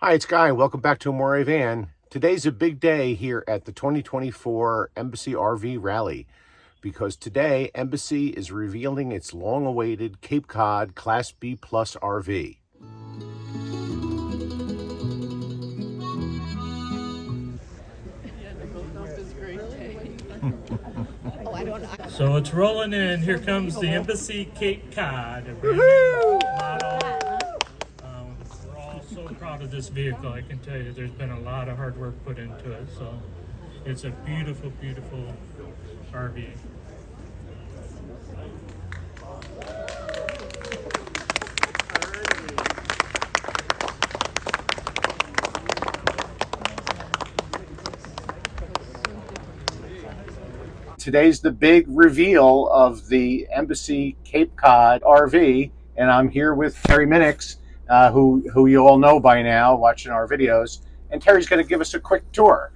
Hi, it's Guy. Welcome back to Amore Van. Today's a big day here at the 2024 Embassy RV Rally because today Embassy is revealing its long-awaited Cape Cod Class B Plus RV. So it's rolling in. Here comes the Embassy Cape Cod, a brand new model. We're all so proud of this vehicle. I can tell you there's been a lot of hard work put into it. So it's a beautiful, beautiful RV. Today's the big reveal of the Embassy Cape Cod RV, and I'm here with Terry Minix, who you all know by now, watching our videos. And Terry's going to give us a quick tour.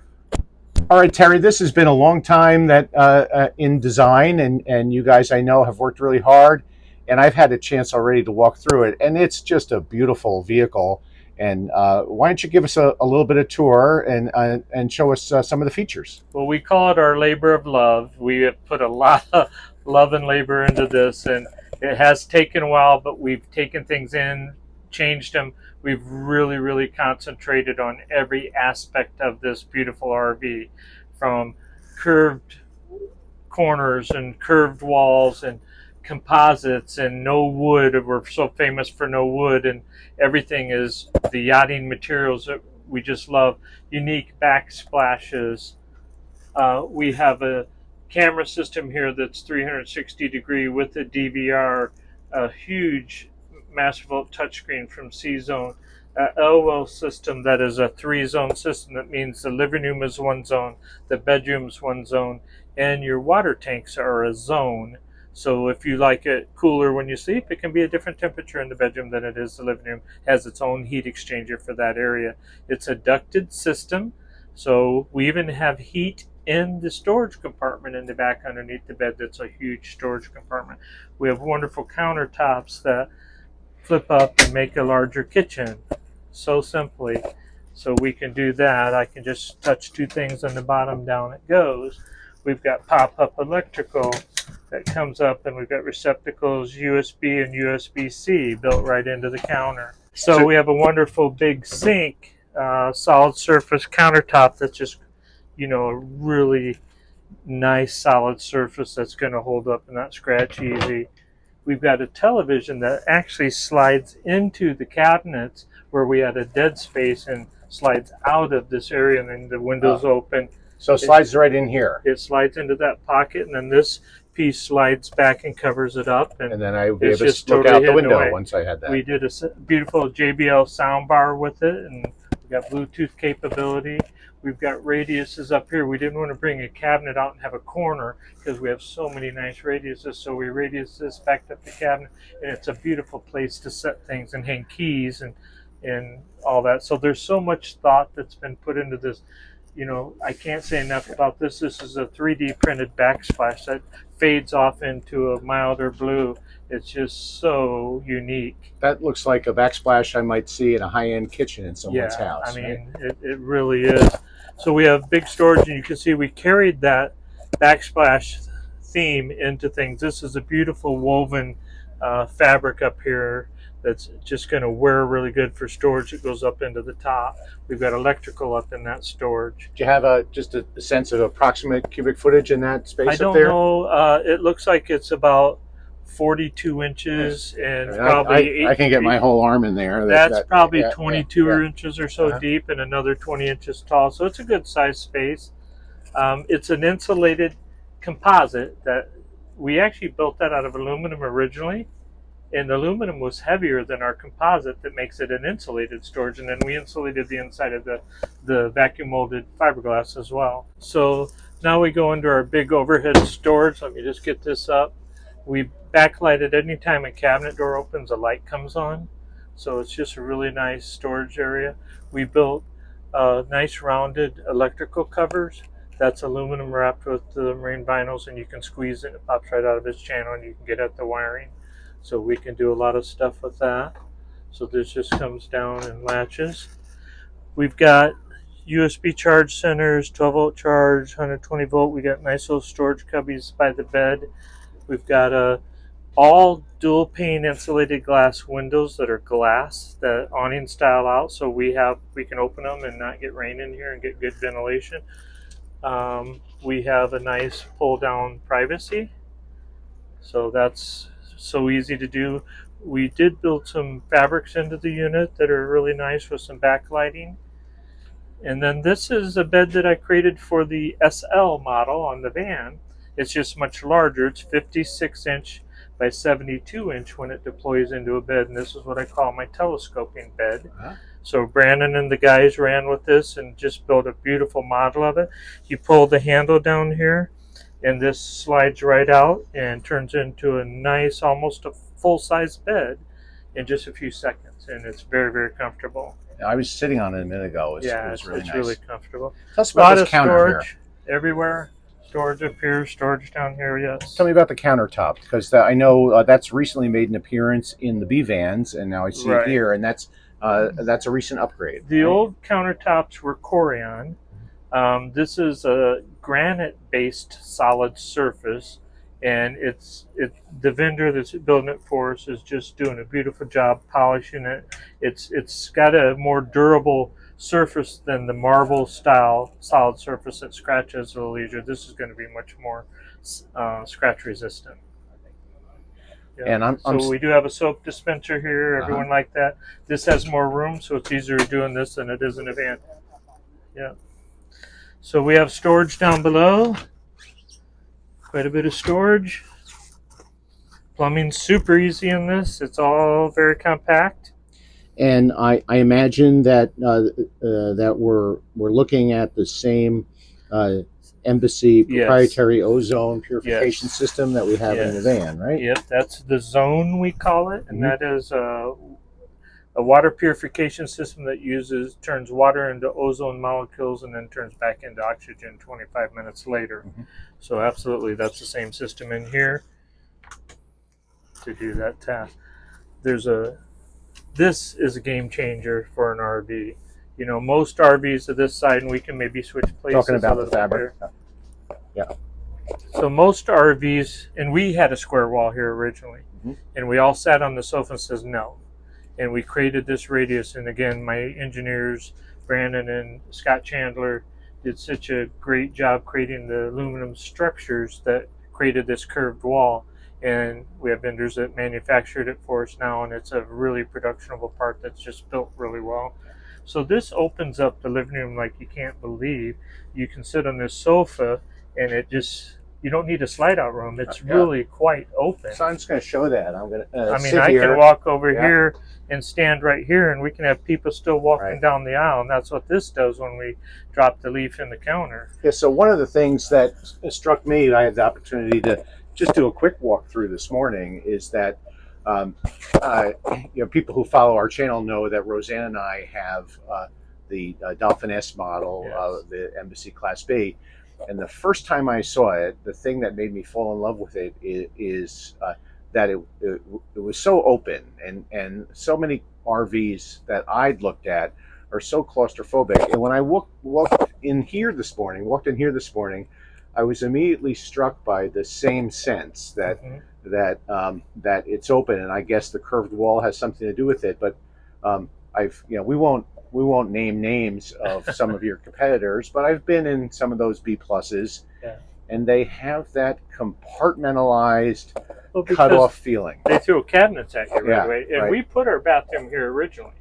All right, Terry, this has been a long time that in design, and you guys I know have worked really hard, and I've had a chance already to walk through it, and it's just a beautiful vehicle. And why don't you give us a little bit of tour and show us some of the features? Well, we call it our labor of love. We have put a lot of love and labor into this, and it has taken a while, but we've taken things in, changed them. We've really, really concentrated on every aspect of this beautiful RV, from curved corners and curved walls and composites and no wood. We're so famous for no wood, and everything is the yachting materials that we just love. Unique backsplashes. We have a camera system here that's 360 degree with a DVR, a huge massive touchscreen from C-Zone, LWL system that is a 3-zone system. That means the living room is one zone, the bedroom's one zone, and your water tanks are a zone. So if you like it cooler when you sleep, it can be a different temperature in the bedroom than it is the living room. It has its own heat exchanger for that area. It's a ducted system, so we even have heat in the storage compartment in the back underneath the bed. That's a huge storage compartment. We have wonderful countertops that flip up and make a larger kitchen so simply. So we can do that. I can just touch two things on the bottom, down it goes. We've got pop-up electrical that comes up, and we've got receptacles, USB and USB-C built right into the counter. So we have a wonderful big sink, solid surface countertop that's just, a really nice solid surface that's going to hold up and not scratch easy. We've got a television that actually slides into the cabinets where we had a dead space and slides out of this area, and then the windows open. So it slides right in here. It slides into that pocket, and then this piece slides back and covers it up. And then I would be able to look out the window once I had that. We did a beautiful JBL sound bar with it, and we got Bluetooth capability. We've got radiuses up here. We didn't want to bring a cabinet out and have a corner because we have so many nice radiuses. So we radius this back up the cabinet, and it's a beautiful place to set things and hang keys and all that. So there's so much thought that's been put into this. I can't say enough about this. This is a 3D printed backsplash that fades off into a milder blue. It's just so unique. That looks like a backsplash I might see in a high-end kitchen in someone's house. I mean, right? It really is. So we have big storage, and you can see we carried that backsplash theme into things. This is a beautiful woven fabric up here that's just going to wear really good for storage. It goes up into the top. We've got electrical up in that storage. Do you have just a sense of approximate cubic footage in that space up there? I don't know. It looks like it's about 42 inches and probably I can get my whole arm in there. That's probably 22 inches or so deep and another 20 inches tall. So it's a good size space. It's an insulated composite that we actually built that out of aluminum originally. And the aluminum was heavier than our composite that makes it an insulated storage. And then we insulated the inside of the vacuum molded fiberglass as well. So now we go into our big overhead storage. Let me just get this up. We backlight it anytime a cabinet door opens, a light comes on. So it's just a really nice storage area. We built nice rounded electrical covers. That's aluminum wrapped with the marine vinyls, and you can squeeze it. It pops right out of its channel, and you can get at the wiring. So we can do a lot of stuff with that. So this just comes down and latches. We've got USB charge centers, 12-volt charge, 120-volt. We got nice little storage cubbies by the bed. We've got all dual pane insulated glass windows that are glass, that awning style out, so we can open them and not get rain in here and get good ventilation. We have a nice pull down privacy, so that's so easy to do. We did build some fabrics into the unit that are really nice with some backlighting. And then this is a bed that I created for the SL model on the van. It's just much larger. It's 56-inch by 72-inch when it deploys into a bed, and this is what I call my telescoping bed. Uh-huh. So Brandon and the guys ran with this and just built a beautiful model of it. You pull the handle down here, and this slides right out and turns into a nice, almost a full-size bed in just a few seconds, and it's very, very comfortable. I was sitting on it a minute ago. It's really nice. Really comfortable. Tell us about this counter storage here. Everywhere. Storage up here, storage down here, yes. Tell me about the countertop, because I know that's recently made an appearance in the B vans, and now I see it here, and that's a recent upgrade. The old countertops were Corian. This is a granite-based solid surface, and the vendor that's building it for us is just doing a beautiful job polishing it. It's got a more durable surface than the marble style solid surface that scratches a little easier. This is going to be much more scratch resistant. Yeah. And we do have a soap dispenser here. Everyone like that. This has more room, so it's easier doing this than it is in a van. Yeah. So we have storage down below. Quite a bit of storage. Plumbing's super easy in this. It's all very compact. And I imagine that that we're looking at the same Embassy proprietary ozone purification system that we have in the van, right? Yep, that's the zone we call it, and that is a water purification system that turns water into ozone molecules and then turns back into oxygen 25 minutes later. So absolutely, that's the same system in here to do that task. This is a game changer for an RV. You know, most RVs are this side, and we can maybe switch places. Talking about the fabric. Yeah. So most RVs, and we had a square wall here originally, and we all sat on the sofa and says no. And we created this radius, and again, my engineers, Brandon and Scott Chandler, did such a great job creating the aluminum structures that created this curved wall. And we have vendors that manufactured it for us now, and it's a really productionable part that's just built really well. So this opens up the living room like you can't believe. You can sit on this sofa, and you don't need a slide out room. It's really quite open. So I'm just going to show that. I'm going to I can walk over here and stand right here, and we can have people still walking down the aisle, and that's what this does when we drop the leaf in the counter. Yeah, so one of the things that struck me, I had the opportunity to just do a quick walkthrough this morning, is that people who follow our channel know that Roseanne and I have the Dolphin S model, the Embassy Class B. And the first time I saw it, the thing that made me fall in love with it is that it was so open, and so many RVs that I'd looked at are so claustrophobic. And when I walked in here this morning, I was immediately struck by the same sense that that it's open, and I guess the curved wall has something to do with it. But we won't name names of some of your competitors, but I've been in some of those B pluses, and they have that compartmentalized, cut-off feeling. They throw cabinets at you right away, and we put our bathroom here originally,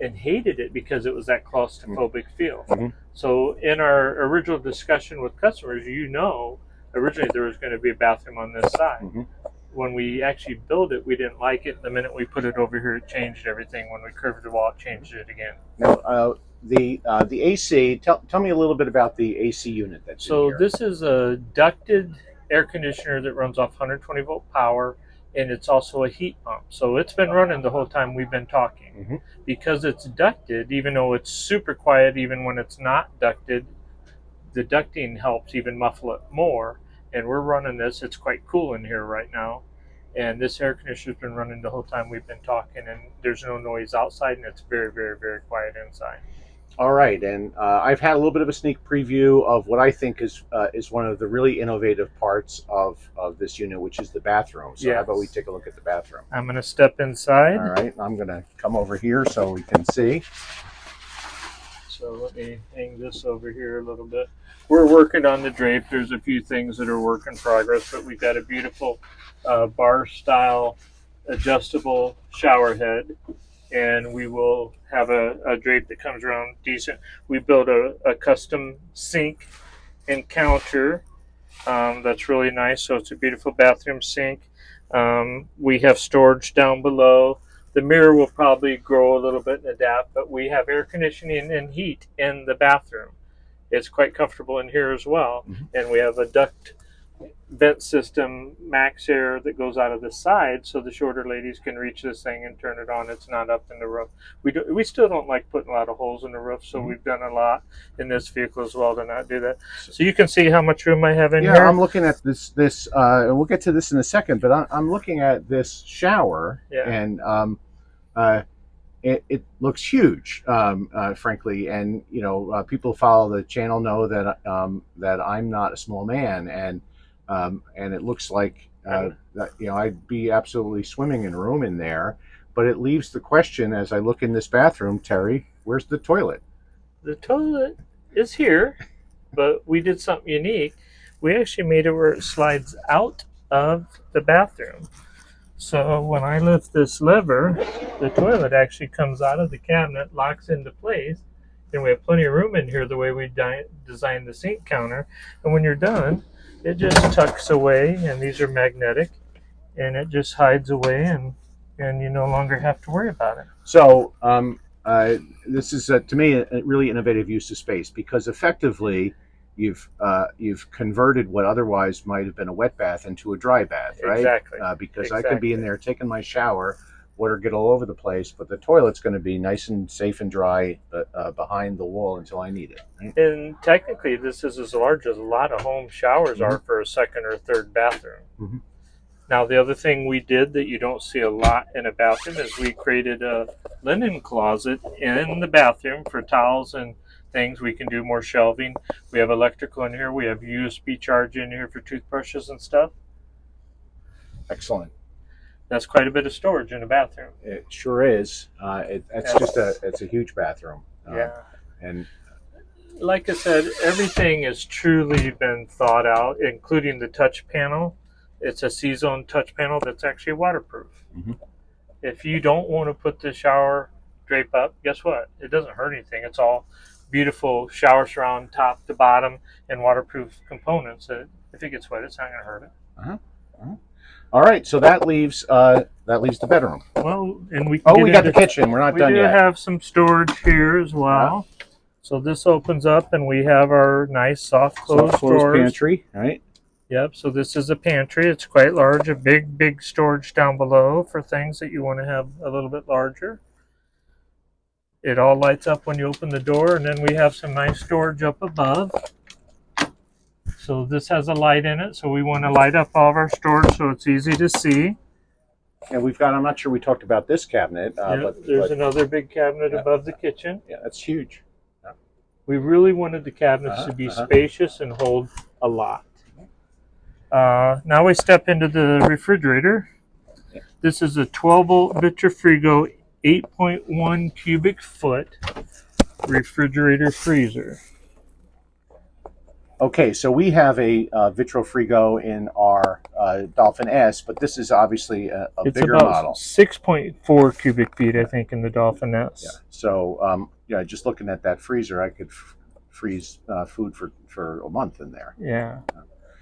and hated it because it was that claustrophobic feel. So in our original discussion with customers, originally there was going to be a bathroom on this side. When we actually built it, we didn't like it. The minute we put it over here, it changed everything. When we curved the wall, it changed it again. Now, the AC, tell me a little bit about the AC unit that's in here. So this is a ducted air conditioner that runs off 120-volt power, and it's also a heat pump. So it's been running the whole time we've been talking. Because it's ducted, even though it's super quiet, even when it's not ducted, the ducting helps even muffle it more. And we're running this. It's quite cool in here right now. And this air conditioner's been running the whole time we've been talking, and there's no noise outside, and it's very, very, very quiet inside. All right, and I've had a little bit of a sneak preview of what I think is one of the really innovative parts of this unit, which is the bathroom. So how about we Yes. take a look at the bathroom? I'm going to step inside. All right, I'm going to come over here so we can see. So let me hang this over here a little bit. We're working on the drape. There's a few things that are work in progress, but we've got a beautiful bar style adjustable shower head, and we will have a drape that comes around decent. We built a custom sink and counter that's really nice. So it's a beautiful bathroom sink. We have storage down below. The mirror will probably grow a little bit and adapt, but we have air conditioning and heat in the bathroom. It's quite comfortable in here as well. Mhm. And we have a duct vent system, max air, that goes out of the side, so the shorter ladies can reach this thing and turn it on. It's not up in the roof. We still don't like putting a lot of holes in the roof, so we've done a lot in this vehicle as well to not do that. So you can see how much room I have in here. Yeah, I'm looking at this. And we'll get to this in a second, but I'm looking at this shower, Yeah. and it looks huge, frankly. And people who follow the channel know that that I'm not a small man, and it looks like that, I'd be absolutely swimming in room in there. But it leaves the question as I look in this bathroom, Terry, where's the toilet? The toilet is here, but we did something unique. We actually made it where it slides out of the bathroom. So when I lift this lever, the toilet actually comes out of the cabinet, locks into place, and we have plenty of room in here the way we designed the sink counter. And when you're done, it just tucks away, and these are magnetic, and it just hides away, and you no longer have to worry about it. So this is to me a really innovative use of space, because effectively you've converted what otherwise might have been a wet bath into a dry bath, right? Exactly. Because I could be in there taking my shower, water get all over the place, but the toilet's going to be nice and safe and dry behind the wall until I need it. Right? And technically, this is as large as a lot of home showers are for a second or third bathroom. Mhm. Now, the other thing we did that you don't see a lot in a bathroom is we created a linen closet in the bathroom for towels and things. We can do more shelving. We have electrical in here. We have USB charge in here for toothbrushes and stuff. Excellent. That's quite a bit of storage in a bathroom. It sure is. It's a huge bathroom. Yeah. And like I said, everything has truly been thought out, including the touch panel. It's a C-zone touch panel that's actually waterproof. Mhm. If you don't want to put the shower drape up, guess what? It doesn't hurt anything. It's all beautiful shower surround top to bottom and waterproof components. If it gets wet, it's not going to hurt it. All right, so that leaves the bedroom. Well, and we we got the kitchen. We're not done We do yet. have some storage here as well. So this opens up, and we have our nice soft close doors. Pantry, right? Yep, so this is a pantry. It's quite large, a big storage down below for things that you want to have a little bit larger. It all lights up when you open the door, and then we have some nice storage up above. So this has a light in it, so we want to light up all of our storage so it's easy to see. And we've got, I'm not sure we talked about this cabinet, There's another big cabinet above the kitchen. Yeah, that's huge. We really wanted the cabinets to be spacious and hold a lot. Now we step into the refrigerator. This is a 12-volt Vitrifrigo 8.1 cubic foot refrigerator freezer. Okay, so we have a Vitrofrigo in our Dolphin S, but this is obviously a bigger model. It's about 6.4 cubic feet, I think, in the Dolphin S. Yeah. So, just looking at that freezer, I could freeze food for a month in there. Yeah.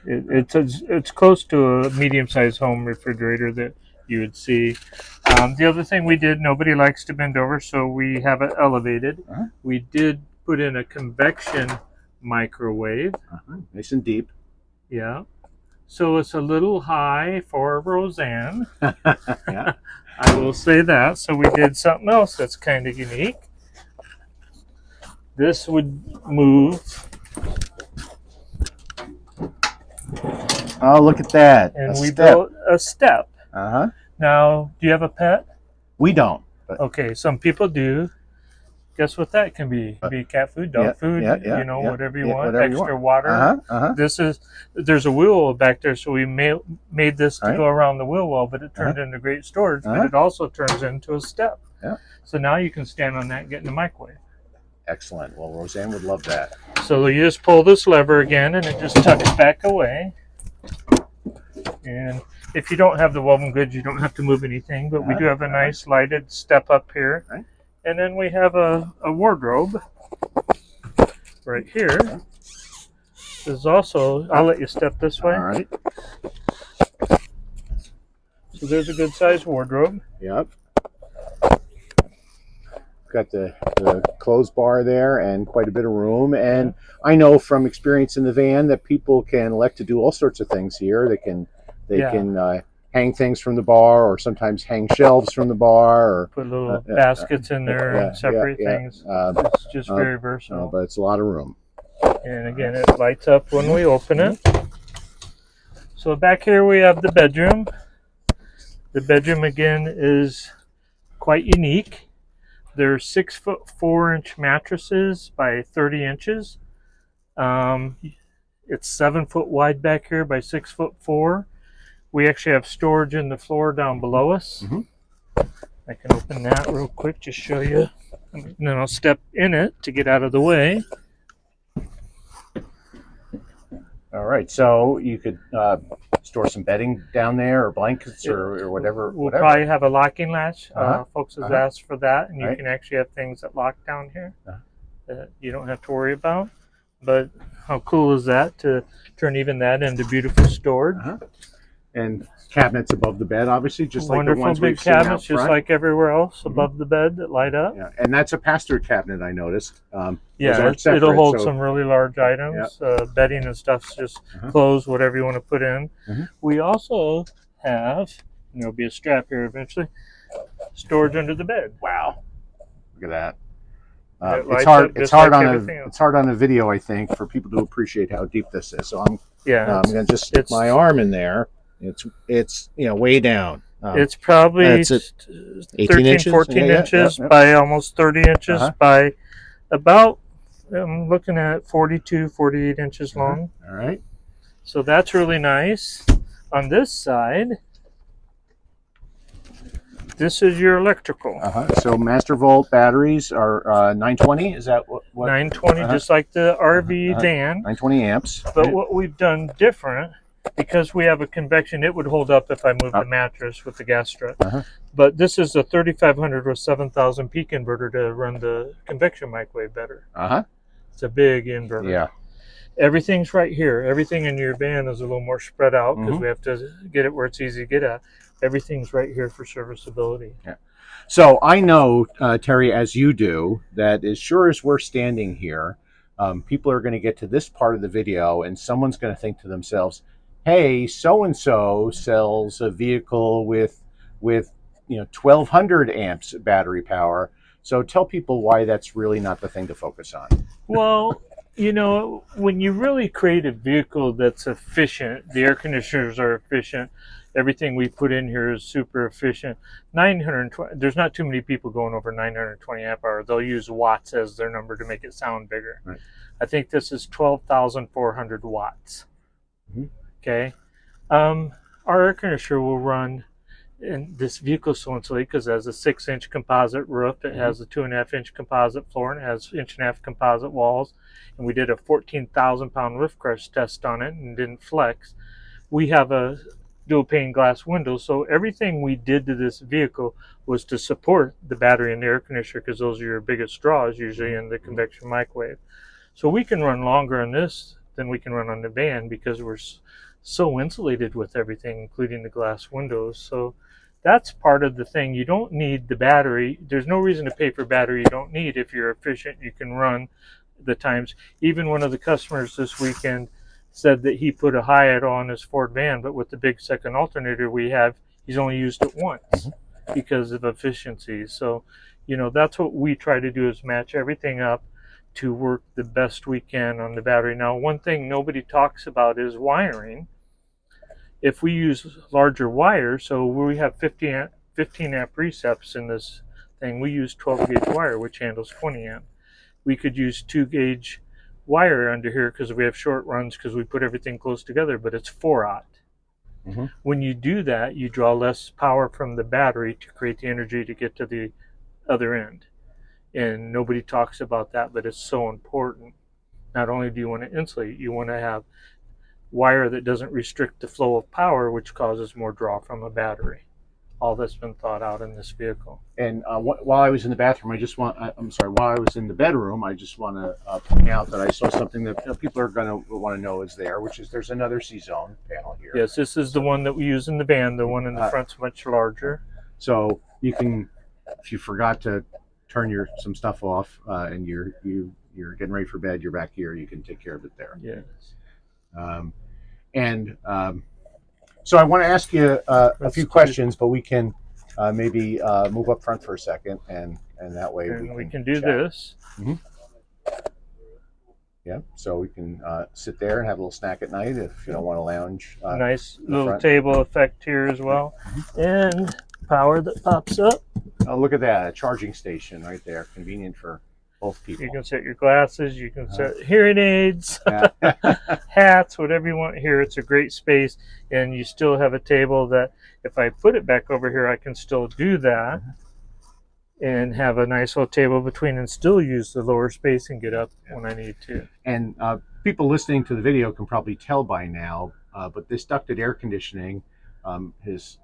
It's close to a medium-sized home refrigerator that you would see. The other thing we did, nobody likes to bend over, so we have it elevated. We did put in a convection microwave. Nice and deep. Yeah. So it's a little high for Roseanne. Yeah. I will say that. So we did something else that's kind of unique. This would move. Oh, look at that. And we built a step. Now, do you have a pet? We don't. Okay, some people do. guess what that can be? It can be cat food, dog food, whatever you want. Whatever you Extra want. water. Uh-huh. There's a wheel well back there, so we made this to Right. go around the wheel well, but it turned into great storage, but it also turns into a step. Yeah. So now you can stand on that and get in the microwave. Excellent. Well, Roseanne would love that. So you just pull this lever again, and it just tucks back away. And if you don't have the woven goods, you don't have to move anything, but we do have a nice lighted step up here. Right. And then we have a wardrobe right here. There's also, I'll let you step this way. All right. So there's a good sized wardrobe. Yep. Got the clothes bar there and quite a bit of room. And I know from experience in the van that people can elect to do all sorts of things here. They can hang things from the bar, or sometimes hang shelves from the bar, or put little baskets in there and separate things. It's just very versatile. But it's a lot of room. And again, it lights up when we open it. So back here we have the bedroom. The bedroom again is quite unique. They're 6'4" mattresses by 30 inches. It's 7 foot wide back here by 6'4". We actually have storage in the floor down below us. I can open that real quick, just show you. And then I'll step in it to get out of the way. All right, so you could store some bedding down there, or blankets, or whatever. We'll probably have a locking latch. Folks have asked for that, and you Right. can actually have things that lock down here that you don't have to worry about. But how cool is that to turn even that into beautiful storage? And cabinets above the bed, obviously, just like the Wonderful ones big we've seen out cabinets, just front. like everywhere else above the bed that light up. Yeah, and that's a pass-through cabinet, I noticed. Those Yeah, aren't separate, it'll hold so- some really large items. Bedding and stuff's just clothes, whatever you want to put in. We also have, and there'll be a strap here eventually, storage under the bed. Wow, look at that. It It's lights hard. up It's just hard like on everything a. else. It's hard on a video, I think, for people to appreciate how deep this is. So I'm going to just stick it's- my arm in there. It's way down. It's probably it's 13, inches? 14 Yeah, inches yeah. by almost 30 inches by about, I'm looking at 42, 48 inches long. All right. So that's really nice. On this side, this is your electrical. So Master Volt batteries are 920. Is that what? 920, just like the RV van. 920 amps. But what we've done different, because we have a convection, it would hold up if I moved the mattress with the gas strut. But this is a 3500 or 7000 peak inverter to run the convection microwave better. It's a big inverter. Yeah. Everything's right here. Everything in your van is a little more spread out because we have to get it where it's easy to get at. Everything's right here for serviceability. Yeah. So I know, Terry, as you do, that as sure as we're standing here, people are going to get to this part of the video and someone's going to think to themselves, hey, so-and-so sells a vehicle with 1200 amps battery power. So tell people why that's really not the thing to focus on. Well, when you really create a vehicle that's efficient, the air conditioners are efficient, everything we put in here is super efficient. 920, there's not too many people going over 920 amp hour. They'll use watts as their number to make it sound bigger. Right. I think this is 12,400 watts. Okay. Our air conditioner will run, and this vehicle is so insulated because it has a 6-inch composite roof, it has a 2.5-inch composite floor, and it has 1.5-inch composite walls. And we did a 14,000-pound roof crush test on it and didn't flex. We have a dual pane glass window, so everything we did to this vehicle was to support the battery and the air conditioner because those are your biggest draws usually in the convection microwave. So we can run longer on this than we can run on the van because we're so insulated with everything, including the glass windows. So that's part of the thing. You don't need the battery. There's no reason to pay for battery you don't need. If you're efficient, you can run the times. Even one of the customers this weekend said that he put a Hyatt on his Ford van, but with the big second alternator we have, he's only used it once because of efficiency. So, that's what we try to do, is match everything up to work the best we can on the battery. Now, one thing nobody talks about is wiring. If we use larger wires, so we have 15 amp receps in this thing. We use 12 gauge wire, which handles 20 amp. We could use 2 gauge wire under here because we have short runs because we put everything close together, but it's 4-aught. Mm-hmm. When you do that, you draw less power from the battery to create the energy to get to the other end. And nobody talks about that, but it's so important. Not only do you want to insulate, you want to have wire that doesn't restrict the flow of power, which causes more draw from a battery. All that's been thought out in this vehicle. And while I was in the bathroom, while I was in the bedroom, I just want to point out that I saw something that people are going to want to know is there, which is there's another C-Zone panel here. Yes, this is the one that we use in the van. The one in the front's much larger. So you can, if you forgot to turn some stuff off and you're getting ready for bed, you're back here, you can take care of it there. Yes. So I want to ask you a few questions, but we can maybe move up front for a second, and that way we can do chat. this. Mm-hmm. Yeah, so we can sit there and have a little snack at night if you don't want to lounge. Nice little front. table effect here as well. Mm-hmm. And power that pops up. Oh, look at that, a charging station right there, convenient for both people. You can set your glasses, you can set hearing aids, hats, whatever you want here. It's a great space, and you still have a table that if I put it back over here, I can still do that and have a nice little table between and still use the lower space and get up when I need to. And people listening to the video can probably tell by now, but this ducted air conditioning is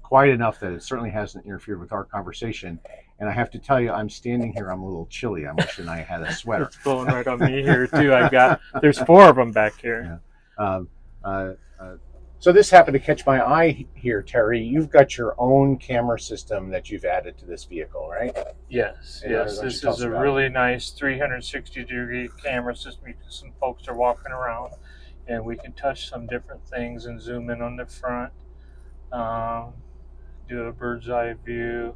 quiet enough that it certainly hasn't interfered with our conversation. And I have to tell you, I'm standing here, I'm a little chilly. I'm wishing I had a sweater. It's blowing right on me here too. There's 4 of them back here. Yeah. So this happened to catch my eye here, Terry. You've got your own camera system that you've added to this vehicle, right? Yes, yes. This is a really nice 360-degree camera system. Some folks are walking around, and we can touch some different things and zoom in on the front, do a bird's eye view.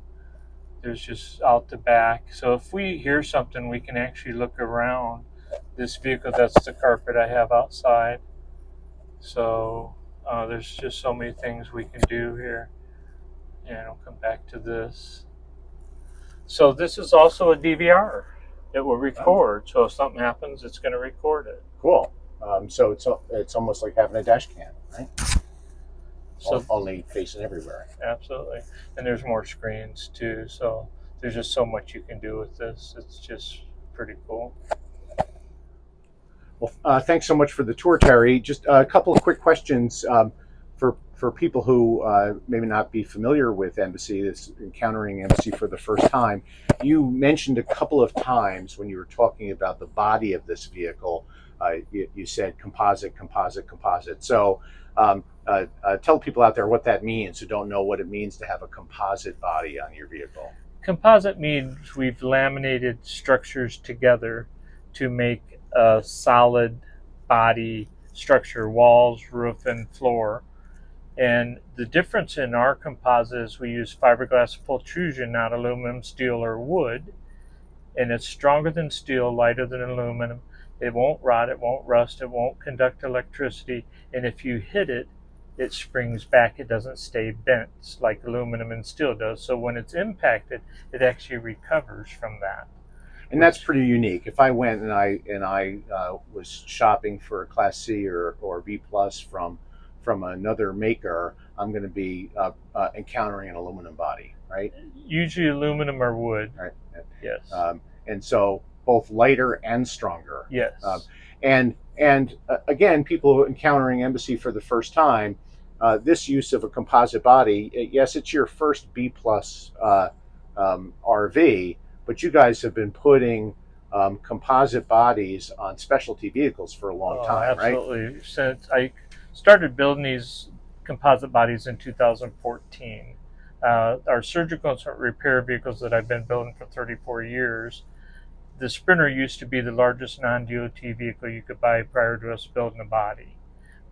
There's just out the back. So if we hear something, we can actually look around this vehicle. That's the carpet I have outside. So there's just so many things we can do here. And I'll come back to this. So this is also a DVR. It will record. So if something happens, it's going to record it. Cool. So it's almost like having a dash cam, right? So, only facing everywhere. Absolutely. And there's more screens too. So there's just so much you can do with this. It's just pretty cool. Well, thanks so much for the tour, Terry. Just a couple of quick questions for people who maybe not be familiar with Embassy, this encountering Embassy for the first time. You mentioned a couple of times when you were talking about the body of this vehicle, you said composite. So tell people out there what that means who don't know what it means to have a composite body on your vehicle. Composite means we've laminated structures together to make a solid body structure, walls, roof, and floor. And the difference in our composite is we use fiberglass pultrusion, not aluminum, steel, or wood. And it's stronger than steel, lighter than aluminum. It won't rot, it won't rust, it won't conduct electricity. And if you hit it, it springs back. It doesn't stay bent like aluminum and steel does. So when it's impacted, it actually recovers from that. And that's pretty unique. If I went and I was shopping for a Class C or B plus from another maker, I'm going to be encountering an aluminum body, right? Usually aluminum or wood. Right. Yes. And so both lighter and stronger. Yes. And again, people encountering Embassy for the first time, this use of a composite body, yes, it's your first B plus RV, but you guys have been putting composite bodies on specialty vehicles for a long time, absolutely. Right? Since I started building these composite bodies in 2014. Our surgical repair vehicles that I've been building for 34 years, the Sprinter used to be the largest non-DOT vehicle you could buy prior to us building a body.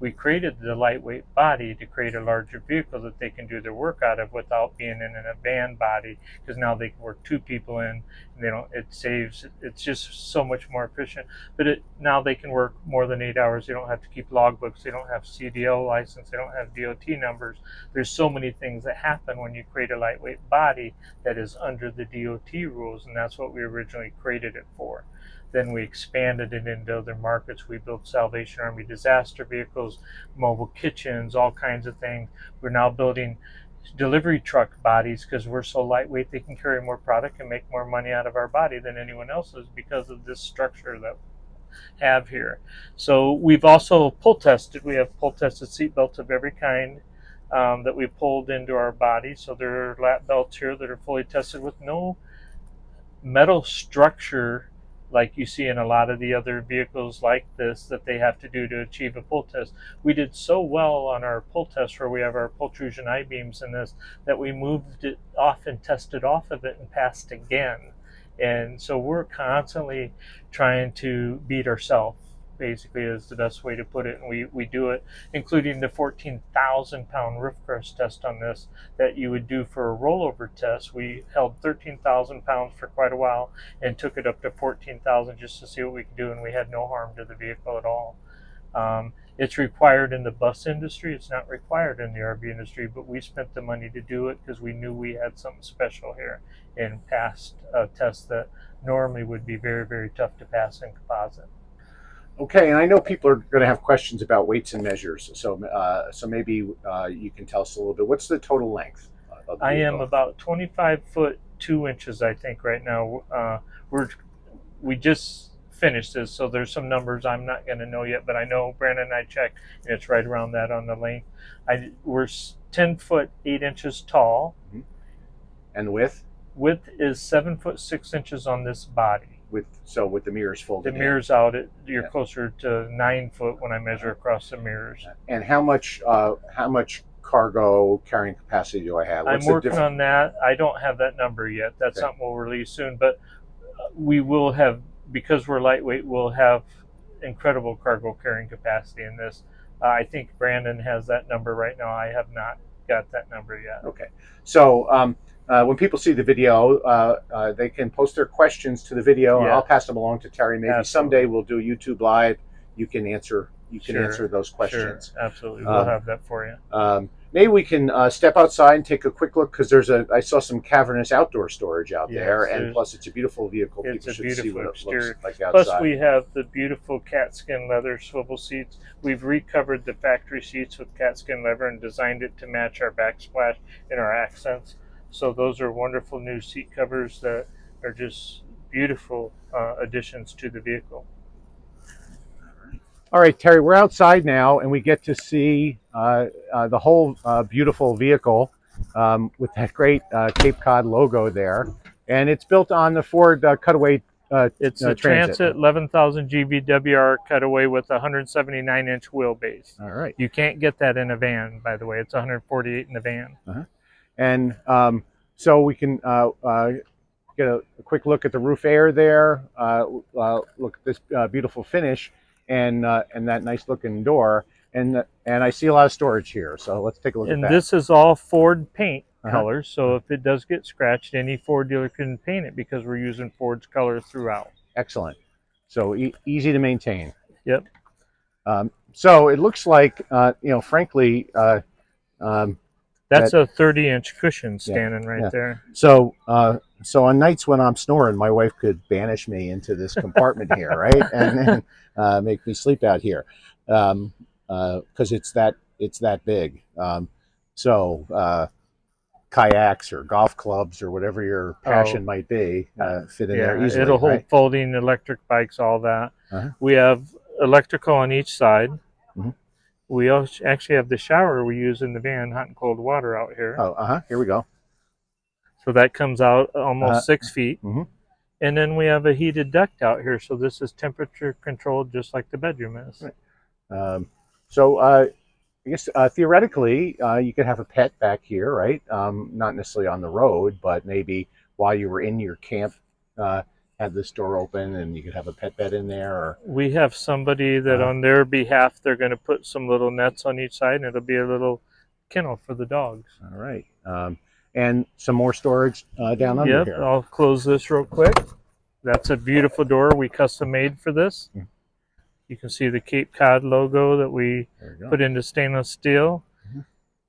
we created the lightweight body to create a larger vehicle that they can do their work out of without being in a van body, because now they can work 2 people in, and they don't, it saves, it's just so much more efficient. But now they can work more than 8 hours. They don't have to keep logbooks, they don't have CDL license, they don't have DOT numbers. There's so many things that happen when you create a lightweight body that is under the DOT rules, and that's what we originally created it for. Then we expanded it into other markets. We built Salvation Army disaster vehicles, mobile kitchens, all kinds of things. We're now building delivery truck bodies because we're so lightweight they can carry more product and make more money out of our body than anyone else's because of this structure that we have here. So we've also pull tested. We have pull tested seat belts of every kind that we pulled into our body. So there are lap belts here that are fully tested with no metal structure like you see in a lot of the other vehicles like this that they have to do to achieve a pull test. We did so well on our pull test where we have our pultrusion I-beams in this that we moved it off and tested off of it and passed again. And so we're constantly trying to beat ourselves, basically, is the best way to put it. And we do it, including the 14,000 pound roof crust test on this that you would do for a rollover test. We held 13,000 pounds for quite a while and took it up to 14,000 just to see what we could do, and we had no harm to the vehicle at all. It's required in the bus industry. It's not required in the RV industry, but we spent the money to do it because we knew we had something special here and passed a test that normally would be very, very tough to pass in composite. Okay, and I know people are going to have questions about weights and measures, so maybe you can tell us a little bit. What's the total length of the I vehicle? am about 25 foot 2 inches, I think, right now. We just finished this, so there's some numbers I'm not going to know yet, but I know Brandon and I checked, and it's right around that on the length. We're 10 foot 8 inches tall. Mm-hmm. And the width? Width is 7 foot 6 inches on this body. With the mirrors folded the mirrors in. Out, you're closer to 9 foot when I measure across the mirrors. And how much cargo carrying capacity do I have? I'm working on that. I don't have that number yet. That's something we'll release soon, but we will have, because we're lightweight, we'll have incredible cargo carrying capacity in this. I think Brandon has that number right now. I have not got that number yet. Okay. So when people see the video, they can post their questions to the video, and I'll pass them along to Terry. Maybe someday we'll do a YouTube Live. You can answer answer those questions. Sure, absolutely. We'll have that for you. Maybe we can step outside and take a quick look, because I saw some cavernous outdoor storage out there, and plus it's a beautiful vehicle. It's People a should beautiful see what exterior. it looks like outside. Plus we have the beautiful cat skin leather swivel seats. We've recovered the factory seats with cat skin leather and designed it to match our backsplash and our accents. So those are wonderful new seat covers that are just beautiful additions to the vehicle. All right, Terry, we're outside now, and we get to see the whole beautiful vehicle with that great Cape Cod logo there. And it's built on the Ford Cutaway It's a Transit 11,000 GVWR Cutaway with a 179-inch wheelbase. All right. You can't get that in a van, by the way. It's 148 in the van. And so we can get a quick look at the roof air there, look at this beautiful finish, and that nice looking door, and I see a lot of storage here. So let's take a look at that. And this is all Ford paint colors, so if it does get scratched, any Ford dealer can paint it because we're using Ford's color throughout. Excellent. So easy to maintain. Yep. So it looks like, frankly, that's a 30-inch cushion standing right there. So on nights when I'm snoring, my wife could banish me into this compartment here, right, and then make me sleep out here, because it's that big. Kayaks or golf clubs or whatever your passion might be fit in there easily. It'll hold folding electric bikes, all that. We have electrical on each side. We actually have the shower we use in the van, hot and cold water out here. Here we go. So that comes out almost 6 feet. And then we have a heated duct out here, so this is temperature controlled just like the bedroom is. I guess theoretically, you could have a pet back here, right? Not necessarily on the road, but maybe while you were in your camp, have had this door open and you could have a pet bed in there? Or We have somebody that on their behalf, they're going to put some little nets on each side, and it'll be a little kennel for the dogs. all right. And some more storage down under Yep, here. I'll close this real quick. That's a beautiful door we custom made for this. You can see the Cape Cod logo that we put into stainless steel.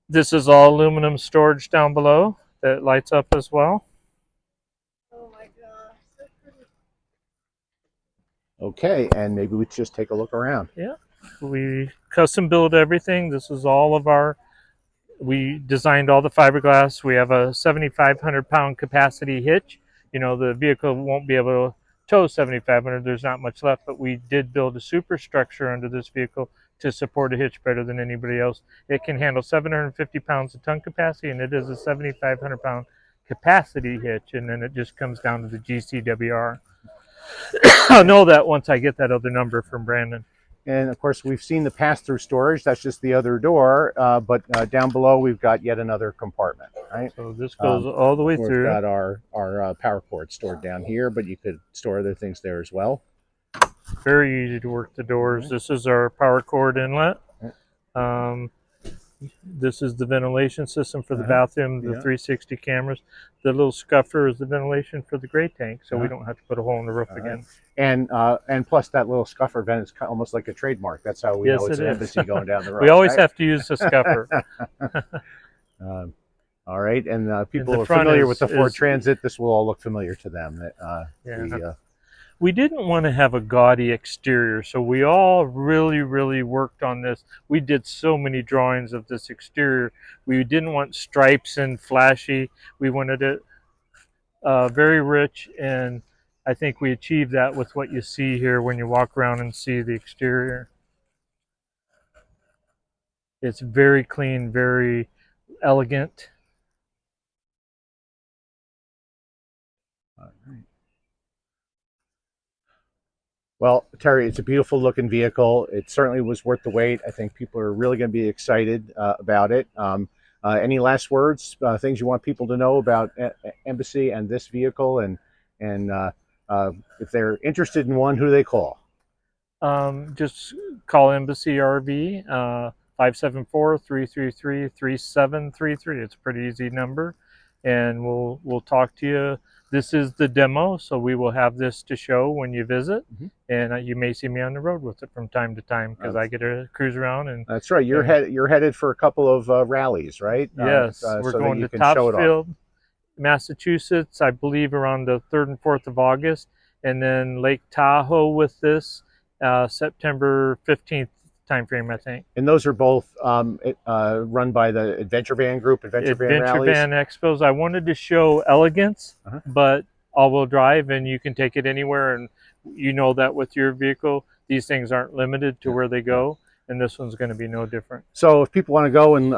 This is all aluminum storage down below that lights up as well. Oh my gosh, so pretty. Okay, and maybe we just take a look around. Yeah, we custom build everything. This is all of our, we designed all the fiberglass. We have a 7,500 pound capacity hitch. You know, the vehicle won't be able to tow 7,500. There's not much left, but we did build a superstructure under this vehicle to support a hitch better than anybody else. It can handle 750 pounds of tongue capacity, and it is a 7,500 pound capacity hitch, and then it just comes down to the GCWR. I'll know that once I get that other number from Brandon. And of course, we've seen the pass-through storage. That's just the other door, but down below we've got yet another compartment, right? So this goes all the way through. We've got our power cord stored down here, but you could store other things there as well. Very easy to work the doors. This is our power cord inlet. This is the ventilation system for the bathroom, the 360 cameras. The little scuffer is the ventilation for the gray tank, so we don't have to put a hole in the roof again. And plus that little scuffer vent is almost like a trademark. That's how we know it's an embassy going down the road. We always have to use the scuffer. All right, and people are familiar with the Ford Transit. This will all look familiar to them. We didn't want to have a gaudy exterior, so we all really worked on this. We did so many drawings of this exterior. We didn't want stripes and flashy. We wanted it very rich, and I think we achieved that with what you see here when you walk around and see the exterior. It's very clean, very elegant. All right. Well, Terry, it's a beautiful looking vehicle. It certainly was worth the wait. I think people are really going to be excited about it. Any last words, things you want people to know about Embassy and this vehicle, and if they're interested in one, who do they call? Just call Embassy RV, 574-333-3733. It's a pretty easy number, and we'll talk to you. This is the demo, so we will have this to show when you visit, and you may see me on the road with it from time to time because I get to cruise around. And that's right. You're headed for a couple of rallies, right? Yes, we're going to Topsfield, Massachusetts, I believe around the 3rd and 4th of August, and then Lake Tahoe with this September 15th timeframe, I think. And those are both run by the Adventure Van Group, Adventure Van Expos. I wanted to show elegance, but all-wheel drive, and you can take it anywhere. And you know that with your vehicle, these things aren't limited to where they go, and this one's going to be no different. So if people want to go and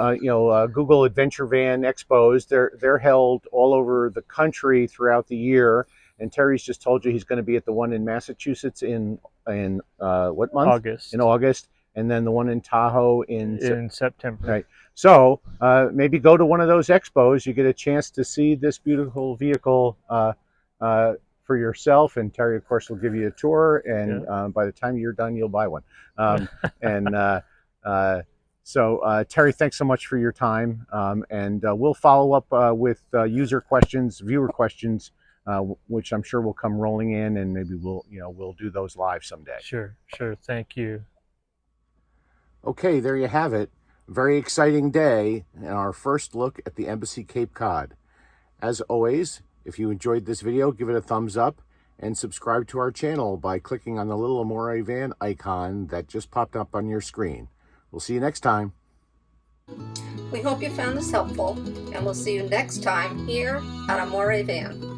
Google Adventure Van Expos, they're held all over the country throughout the year. And Terry's just told you he's going to be at the one in Massachusetts in what month? August. In August. And then the one in Tahoe in September. Right. So maybe go to one of those expos. You get a chance to see this beautiful vehicle for yourself. And Terry, of course, will give you a tour. And by the time you're done, you'll buy one. So Terry, thanks so much for your time. And we'll follow up with user questions, viewer questions, which I'm sure will come rolling in, and maybe we'll do those live someday. Sure. Thank you. Okay, there you have it. Very exciting day and our first look at the Embassy Cape Cod. As always, if you enjoyed this video, give it a thumbs up and subscribe to our channel by clicking on the little Amore van icon that just popped up on your screen. We'll see you next time. We hope you found this helpful, and we'll see you next time here on Amore Van.